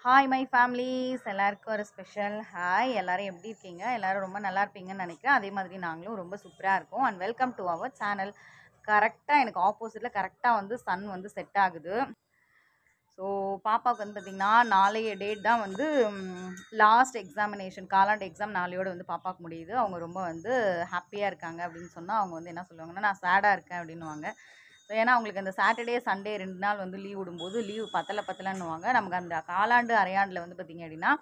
Hi my families எல்லாருக்கும் ஒரு special hi. எல்லாரும் எப்படி இருக்கீங்க? எல்லாரும் ரொம்ப நல்லா இருப்பீங்கன்னு நினைக்கிறேன். அதே மாதிரி நாங்களும் ரொம்ப சூப்பராக இருக்கோம். And welcome to our channel. கரெக்டாக எனக்கு ஆப்போசிட்டில் கரெக்டாக வந்து சன் வந்து செட் ஆகுது. ஸோ பாப்பாவுக்கு வந்து பார்த்திங்கன்னா நாளைய டேட் தான் வந்து லாஸ்ட் எக்ஸாமினேஷன், காலாண்டு எக்ஸாம் நாளையோடு வந்து பாப்பாவுக்கு முடியுது. அவங்க ரொம்ப வந்து ஹாப்பியாக இருக்காங்க அப்படின்னு சொன்னால் அவங்க வந்து என்ன சொல்லுவாங்கன்னா, நான் சேடாக இருக்கேன் அப்படின்னுவாங்க. ஸோ ஏன்னா அவங்களுக்கு அந்த சாட்டர்டே சண்டே 2 நாள் வந்து லீவ் விடும்போது லீவ் பத்தலைன்னுவாங்க. நமக்கு அந்த காலாண்டு அரையாண்டில் வந்து பார்த்திங்க அப்படின்னா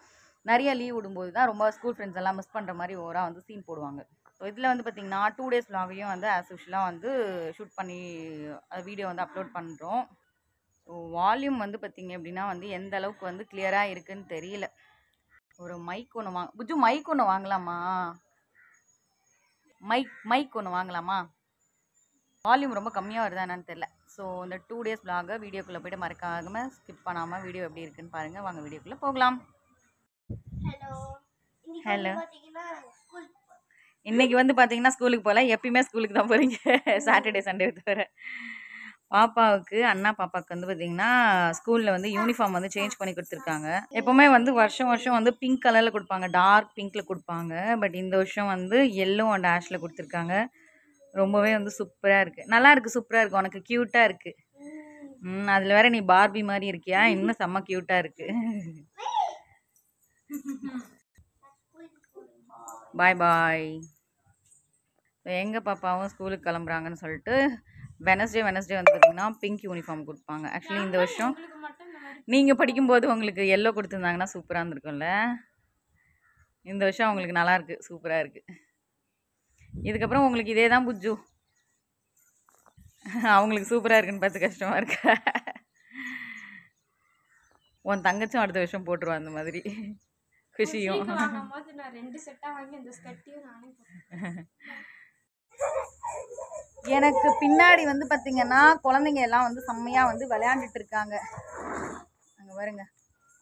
நிறைய லீவ் விடும்போது தான் ரொம்ப ஸ்கூல் ஃப்ரெண்ட்ஸ் எல்லாம் மிஸ் பண்ணுற மாதிரி ஓவராக வந்து சீன் போடுவாங்க. ஸோ இதில் வந்து பார்த்திங்கன்னா 2 days vlogகையும் வந்து ஆஸ் யூஷுவலாக வந்து ஷூட் பண்ணி வீடியோ வந்து அப்லோட் பண்ணுறோம். ஸோ வால்யூம் வந்து பார்த்திங்க அப்படின்னா வந்து எந்த அளவுக்கு வந்து கிளியராக இருக்குன்னு தெரியல. ஒரு மைக் ஒன்று புஜ்ஜு மைக் ஒன்று வாங்கலாமா? மைக் ஒன்று வாங்கலாமா? வால்யூம் ரொம்ப கம்மியாக வருதா என்னன்னு தெரியல. ஸோ இந்த 2 days vlog வீடியோக்குள்ளே போய்ட்டு மறக்காம ஸ்கிப் பண்ணாமல் வீடியோ எப்படி இருக்குன்னு பாருங்கள். வாங்க வீடியோக்குள்ளே போகலாம். ஹலோ. இன்னைக்கு வந்து பார்த்தீங்கன்னா ஸ்கூலுக்கு போகல. எப்பயுமே ஸ்கூலுக்கு தான் போகிறீங்க சாட்டர்டே சண்டே தவிர. பாப்பாவுக்கு அண்ணா பாப்பாவுக்கு வந்து பார்த்தீங்கன்னா ஸ்கூலில் வந்து யூனிஃபார்ம் வந்து சேஞ்ச் பண்ணி கொடுத்துருக்காங்க. எப்போவுமே வந்து வருஷம் வந்து பிங்க் கலரில் கொடுப்பாங்க, டார்க் பிங்க்கில் கொடுப்பாங்க. பட் இந்த வருஷம் வந்து எல்லோ அண்ட் ஆஷில் கொடுத்துருக்காங்க. ரொம்பவே வந்து சூப்பராக இருக்குது, நல்லா இருக்குது, சூப்பராக இருக்குது. உனக்கு க்யூட்டாக இருக்குது. அதில் வேற நீ பார்பி மாதிரி இருக்கியா, இன்னும் செம்ம க்யூட்டாக இருக்குது. பாய் பாய். எங்கள் பாப்பாவும் ஸ்கூலுக்கு கிளம்புறாங்கன்னு சொல்லிட்டு வெனஸ்டே வந்து பார்த்திங்கன்னா பிங்க் யூனிஃபார்ம் கொடுப்பாங்க. ஆக்சுவலி இந்த வருஷம் நீங்கள் படிக்கும்போது உங்களுக்கு எல்லோ கொடுத்துருந்தாங்கன்னா சூப்பராக இருந்திருக்கும்ல. இந்த வருஷம் அவங்களுக்கு நல்லாயிருக்கு, சூப்பராக இருக்குது. இதுக்கப்புறம் உங்களுக்கு இதே தான் புஜ்ஜு. அவங்களுக்கு சூப்பராக இருக்குன்னு பார்த்து கஷ்டமாக இருக்கா? உன் தங்கச்சும் அடுத்த வருஷம் போட்டுருவான் அந்த மாதிரி. குஷியும் எனக்கு பின்னாடி வந்து பார்த்தீங்கன்னா குழந்தைங்க எல்லாம் வந்து செம்மையாக வந்து விளையாண்டுட்டு இருக்காங்க. அங்கே பாருங்க,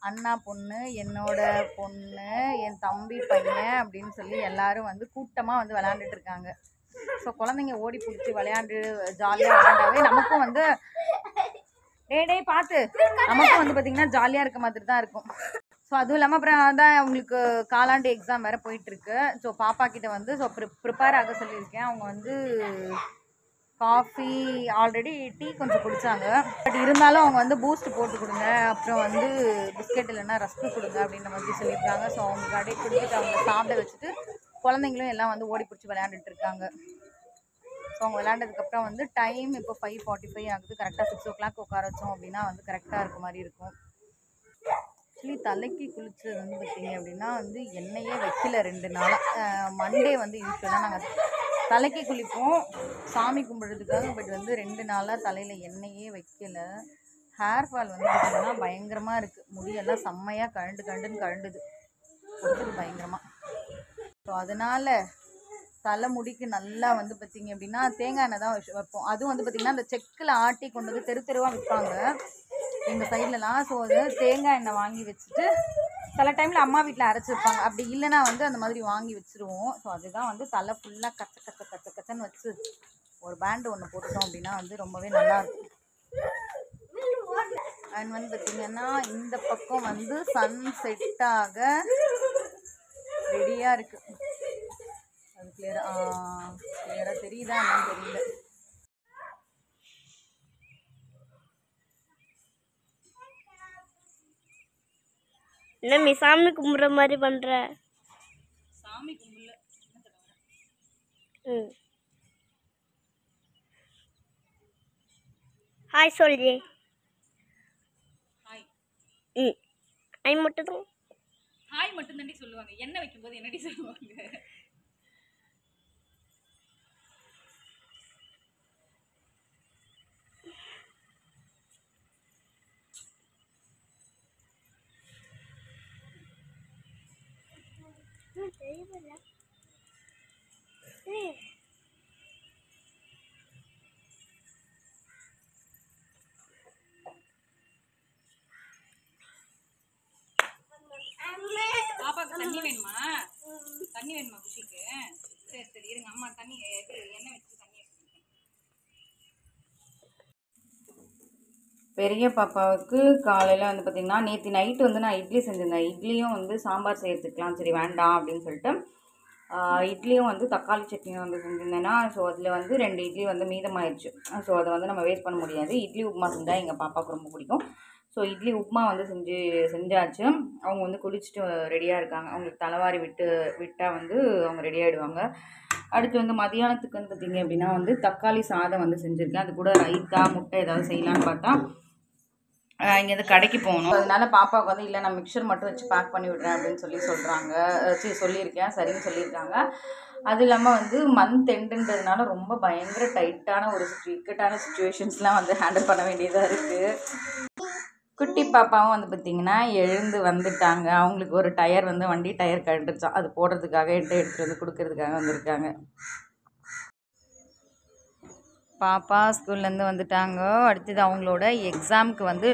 அண்ணா பொண்ணு, என்னோட பொண்ணு, என் தம்பி பையன் அப்படின்னு சொல்லி எல்லாரும் வந்து கூட்டமாக வந்து விளையாண்டுட்டு இருக்காங்க. ஸோ குழந்தைங்க ஓடி பிடிச்சி விளையாண்டு ஜாலியாக விளையாண்டாவே நமக்கும் வந்து பார்த்து நமக்கும் வந்து பார்த்திங்கன்னா ஜாலியாக இருக்க மாதிரி தான் இருக்கும். ஸோ அதுவும் இல்லாமல் அப்புறம் தான் அவங்களுக்கு காலாண்டு எக்ஸாம் வேறு போயிட்டுருக்கு. ஸோ பாப்பா கிட்ட வந்து ஸோ ப்ரிப்பேர் ஆக சொல்லியிருக்கேன். அவங்க வந்து காஃபி, ஆல்ரெடி டீ கொஞ்சம் குடித்தாங்க. பட் இருந்தாலும் அவங்க வந்து பூஸ்ட் போட்டு கொடுங்க, அப்புறம் வந்து பிஸ்கெட் இல்லைன்னா ரஸ்க்கு கொடுங்க அப்படின்ற மாதிரி சொல்லியிருக்காங்க. ஸோ அவங்களுக்கு அப்படியே கொடுத்துட்டு அவங்க சாப்பிட வச்சுட்டு குழந்தைங்களும் எல்லாம் வந்து ஓடி பிடிச்சி விளையாண்டுட்டு இருக்காங்க. ஸோ அவங்க விளையாண்டதுக்கப்புறம் வந்து டைம் இப்போ 5:45 ஆகுது. கரெக்டாக 6 o'clock உட்கார வச்சோம் அப்படின்னா வந்து கரெக்டாக இருக்க மாதிரி இருக்கும். ஆக்சுவலி தலைக்கு குளிச்சது வந்து பார்த்திங்க அப்படின்னா வந்து எண்ணெயே வைக்கல 2 நாளாக. மண்டே வந்து யூஸ்வலாக நாங்கள் தலைக்கு குளிப்போம் சாமி கும்பிட்றதுக்காக. பட் வந்து 2 நாளாக தலையில் எண்ணெயே வைக்கல. ஹேர் ஃபால் வந்து பார்த்திங்கன்னா பயங்கரமாக இருக்குது. முடியெல்லாம் செம்மையாக கழுண்டுன்னு கழுண்டுது பயங்கரமாக. ஸோ அதனால் தலைமுடிக்கு நல்லா வந்து பார்த்திங்க அப்படின்னா தேங்காய் எண்ணெய் தான் வைப்போம். அதுவும் வந்து பார்த்திங்கன்னா அந்த செக்கில் ஆட்டி கொண்டு வந்து தெருவாக விற்பாங்க எங்கள் சைட்லலாம். ஸோ அது தேங்காய் எண்ணெய் வாங்கி வச்சுட்டு சில டைமில் அம்மா வீட்டில் அரைச்சி வைப்பாங்க. அப்படி இல்லைன்னா வந்து அந்த மாதிரி வாங்கி வச்சுருவோம். ஸோ அதுதான் வந்து தலை ஃபுல்லாக கச்சன்னு வச்சு ஒரு பேண்டு ஒன்று போட்டுட்டோம் அப்படின்னா வந்து ரொம்பவே நல்லாயிருக்கும். அண்ட் வந்து பார்த்திங்கன்னா இந்த பக்கம் வந்து சன் செட்டாக ரெடியாக இருக்குது. அது கிளியராக தெரியுதா என்னன்னு தெரியல. என்ன சாமி கும்பிட்ற மாதிரி பண்ற? சாமி கும்பிடல. ஹாய் சொல்லி. ஹாய். ஹாய் மட்டும் தான். ஹாய் மட்டும் தாண்டி சொல்லுவாங்க. எண்ணெய் வைக்கும்போது என்னடி சொல்லுவாங்க? பாப்பாக்கு தண்ணி வேணுமா? தண்ணி வேணுமா குஷிக்கு? சரி இருங்க, அம்மா தண்ணி எண்ணெய் வச்சு தண்ணி. பெரிய பாப்பாவுக்கு காலையில் வந்து பார்த்திங்கன்னா நேற்று நைட்டு வந்து நான் இட்லி செஞ்சுருந்தேன். இட்லியும் வந்து சாம்பார் செய்கிறதுக்கலாம் சரி வேண்டாம் அப்படின்னு சொல்லிட்டு இட்லியும் வந்து தக்காளி சட்னியும் வந்து செஞ்சுருந்தேன்னா, ஸோ அதில் வந்து 2 இட்லி வந்து மீதமாயிடுச்சு. ஸோ அதை வந்து நம்ம வேஸ்ட் பண்ண முடியாது. இட்லி உப்புமா செஞ்சால் எங்கள் பாப்பாவுக்கு ரொம்ப பிடிக்கும். ஸோ இட்லி உப்புமா வந்து செஞ்சாச்சு. அவங்க வந்து குளிச்சுட்டு ரெடியாக இருக்காங்க. அவங்களுக்கு தலைவாரி விட்டால் வந்து அவங்க ரெடி ஆகிடுவாங்க. அடுத்து வந்து மதியானத்துக்கு வந்து பார்த்திங்க அப்படின்னா வந்து தக்காளி சாதம் வந்து செஞ்சுருக்கேன். அது கூட ரைத்தா முட்டை ஏதாவது செய்யலான்னு பார்த்தா இங்கேருந்து கடைக்கு போகணும். அதனால பாப்பாவுக்கு வந்து இல்லை நான் மிக்சர் மட்டும் வச்சு பேக் பண்ணி விடுறேன் அப்படின்னு சொல்லியிருக்கேன். சரின்னு சொல்லியிருக்காங்க. அது இல்லாமல் வந்து மந்த் எண்டுன்றதுனால ரொம்ப பயங்கர டைட்டான ஒரு இக்கட்டான சுச்சுவேஷன்ஸ்லாம் வந்து ஹேண்டில் பண்ண வேண்டியதாக இருக்குது. குட்டி பாப்பாவும் வந்து பார்த்திங்கன்னா எழுந்து வந்துட்டாங்க. அவங்களுக்கு ஒரு டயர் வந்து வண்டி டயர் கழட்டுச்சான். அது போடுறதுக்காக எடுத்துகிட்டு வந்து கொடுக்கறதுக்காக வந்திருக்காங்க. பாப்பா ஸ்கூல்லேருந்து வந்துட்டாங்க. அடுத்தது அவங்களோட எக்ஸாமுக்கு வந்து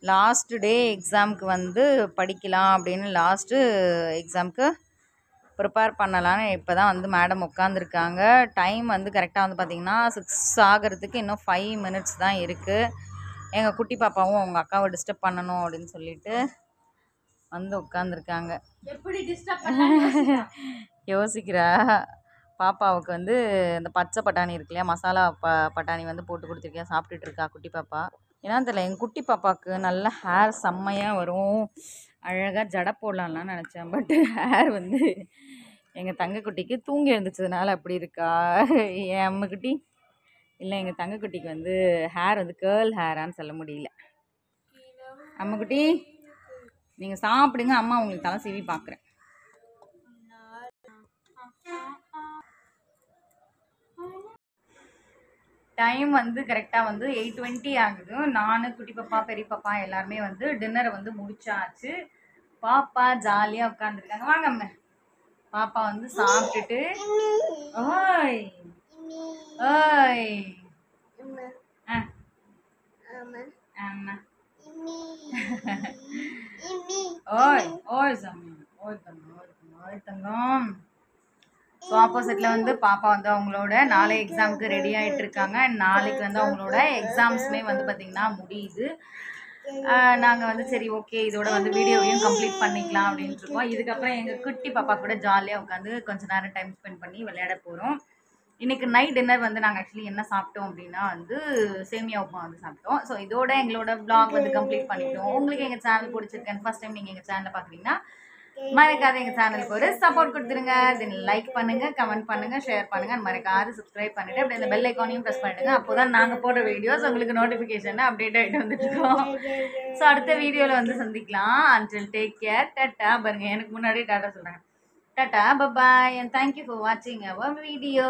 லாஸ்ட்டு டே எக்ஸாமுக்கு வந்து படிக்கலாம் அப்படின்னு லாஸ்ட்டு எக்ஸாமுக்கு ப்ரிப்பேர் பண்ணலான்னு இப்போ தான் வந்து மேடம் உட்காந்துருக்காங்க. டைம் வந்து கரெக்டாக வந்து பார்த்திங்கன்னா 6 ஆகிறதுக்கு இன்னும் 5 மினிட்ஸ் தான் இருக்குது. எங்கள் குட்டி பாப்பாவும் அவங்க அக்காவை டிஸ்டர்ப் பண்ணணும் அப்படின்னு சொல்லிட்டு வந்து உட்காந்துருக்காங்க. எப்படி டிஸ்டர்ப் யோசிக்கிறா. பாப்பாவுக்கு வந்து இந்த பச்சை பட்டாணி இருக்கு இல்லையா, மசாலா பட்டாணி வந்து போட்டு கொடுத்துருக்கேன். சாப்பிட்டுட்டு இருக்கா குட்டி பாப்பா. ஏன்னா தெரியல, எங்கள் குட்டி பாப்பாவுக்கு நல்ல ஹேர் செம்மையாக வரும். அழகாக ஜடை போடலான்னு நினச்சேன். பட் ஹேர் வந்து எங்கள் தங்கக்குட்டிக்கு தூங்கி எழுந்திரிச்சதுனால அப்படி இருக்கா. என் அம்முக்குட்டி இல்லை, எங்கள் தங்கக்குட்டிக்கு வந்து ஹேர் வந்து கேர்ள் ஹேரான்னு சொல்ல முடியல. அம்முக்குட்டி நீங்கள் சாப்பிடுங்க, அம்மா உங்களுக்கு தலை சீவி பார்க்குறேன். டைம் வந்து கரெக்டாக வந்து 8:20 ஆகுது. நான் குட்டி பாப்பா பெரிய பாப்பா எல்லாருமே வந்து டின்னரை வந்து முடிச்சாச்சு. பாப்பா ஜாலியாக உட்காந்துருக்காங்க. வாங்க அம்மா. பாப்பா வந்து சாப்பிட்டுட்டு ஓய் ஓய் ஆமா ஓய் ஓய் சாமி ஓய் தங்கம். ஸோ ஆப்போசிட்டில் வந்து பாப்பா வந்து அவங்களோட நாளை எக்ஸாமுக்கு ரெடி ஆகிட்டு இருக்காங்க. நாளைக்கு வந்து அவங்களோட எக்ஸாம்ஸுமே வந்து பார்த்திங்கன்னா முடியுது. நாங்கள் வந்து சரி ஓகே இதோட வந்து வீடியோவையும் கம்ப்ளீட் பண்ணிக்கலாம் அப்படின்ட்டு இருக்கோம். இதுக்கப்புறம் எங்கள் குட்டி பாப்பா கூட ஜாலியாக உட்காந்து கொஞ்சம் நேரம் டைம் ஸ்பெண்ட் பண்ணி விளையாட போகிறோம். இன்றைக்கி நைட் டின்னர் வந்து நாங்கள் ஆக்சுவலி என்ன சாப்பிட்டோம் அப்படின்னா வந்து சேமியா உப்புமா வந்து சாப்பிட்டோம். ஸோ இதோட எங்களோட vlog வந்து கம்ப்ளீட் பண்ணிட்டோம். உங்களுக்கு எங்கள் சேனல் பிடிச்சிருக்கேன், ஃபர்ஸ்ட் டைம் நீங்கள் எங்கள் சேனலை பார்க்குறீங்கன்னா மறக்காத எங்கள் சேனலுக்கு ஒரு சப்போர்ட் கொடுத்துருங்க. தென் லைக் பண்ணுங்கள், கமெண்ட் பண்ணுங்கள், ஷேர் பண்ணுங்கள். மறக்காத சப்ஸ்கிரைப் பண்ணிவிட்டு அப்படி இந்த பெல் ஐக்கானையும் ப்ரெஸ் பண்ணிவிடுங்க. அப்போ தான் நாங்கள் போடுற வீடியோஸ் உங்களுக்கு நோட்டிஃபிகேஷன் அப்டேட் ஆகிட்டு வந்துட்டுருக்கோம். ஸோ அடுத்த வீடியோவில் வந்து சந்திக்கலாம். Until take care. டாட்டா. பாருங்கள், எனக்கு முன்னாடி டாட்டா சொல்கிறாங்க. Tata, bye, and thank you for watching our video.